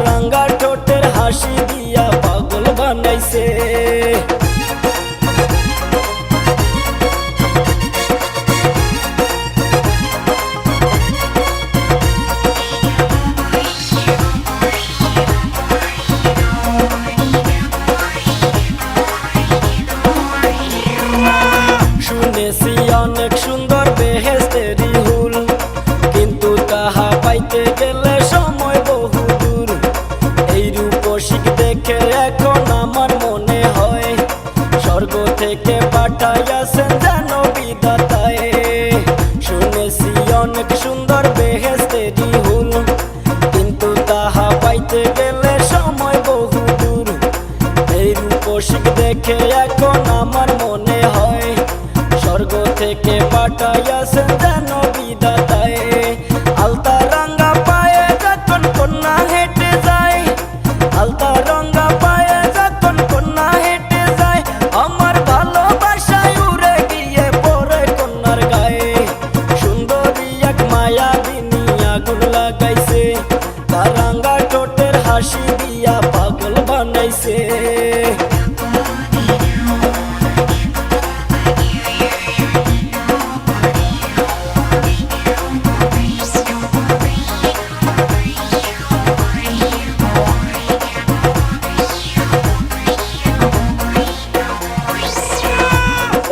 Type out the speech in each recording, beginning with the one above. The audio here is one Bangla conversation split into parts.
রাঙ্গা ঠোঁটের হাসি দিয়া পাগল বানাইছে। শুনেছি অনেক সুন্দর বেহেশতেরি হুল, কিন্তু তাহা পাইতে গেলে সময় বহু দূর। এই রূপসী দেখে এখন আমার মনে হয় স্বর্গ থেকে পাঠাইয়াছেন যেন বিধাতায়। শুনেছি অনেক সুন্দর বেহেশতেরি হুল, কিন্তু তাহা পাইতে গেলে সময় বহু দূর। এই রূপসী দেখে এখন আমার মনে হয় স্বর্গ থেকে পাঠাইয়াছেন যেন বিধাতায়। আলতা রাঙ্গা পায়ে যখন কন্যা হেঁটে যায়, আলতা রাঙ্গা পায়ে যখন কন্যা হেঁটে যায়, আমার ভালোবাসায় উড়ে গিয়ে পড়ে কন্যার গায়ে। সুন্দরী এক মায়াবিনী আগুন লাগাইছে, তার রাঙ্গা ঠোঁটের হাসি দিয়া পাগল বানাইছে।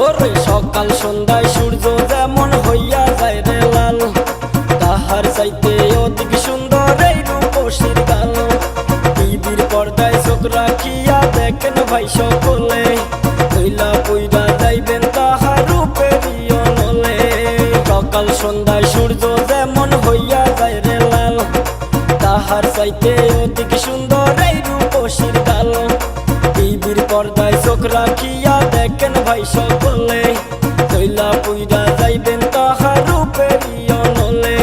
ওরে সকাল সন্ধ্যায় সূর্য যেমন হইয়া যায় রে লাল, তাহার চাইতে অধিক সুন্দর এই রূপসীর গাল। টিভির পর্দায় চোখ রাখিয়া দেখেন ভাই সকলে, হইলা পুইরা যাইবেন তাহার রূপেরই অনলে। সকাল সন্ধ্যায় সূর্য যেমন হইয়া যায় রে লাল, তাহার চাইতে অধিক সুন্দর এই রূপসীর গাল। টিভির পর্দায় চোখ রাখিয়া দেখেন ভাই সকলে, হইলা পুইরা যাইবেন তাহার রূপেরই অনলে।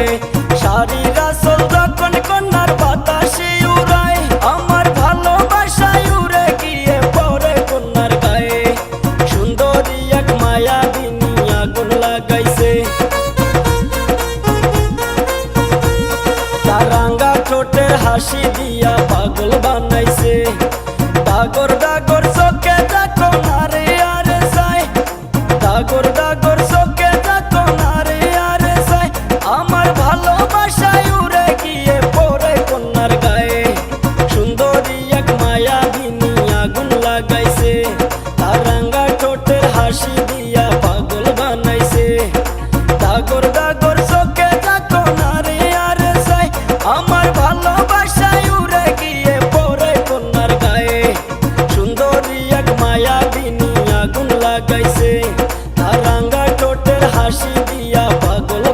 শাড়ির আঁচল যখন কন্যার বাতাসে উড়ায়, আমার ভালোবাসায় উড়ে গিয়ে পড়ে কন্যার গায়ে। সুন্দরী এক মায়াবিনী আগুন লাগাইছে, তার রাঙ্গা ঠোঁটের হাসি দিয়া পাগল বানাইছে। ডাগর ডাগর চোখে দেখো নারে আরে যায়, ডাগর ডাগর চোখে দেখো নারে আরে যায়, আমার ভালোবাসায় উড়ে গিয়ে পড়ে কন্যার গায়ে। সুন্দরী এক মায়াবিনী আগুন লাগাইছে, তার রাঙ্গা ঠোঁটের হাসি দিয়া পাগল বানাইছে। ডাগর ডাগর চোখে দেখো নারে আরে যায়, আমার ভালোবাসায় উড়ে গিয়ে পড়ে কন্যার গায়ে। সুন্দরী এক মায়াবিনী আগুন লাগাইছে, তার রাঙ্গা ঠোঁটের হাসি দিয়া পাগল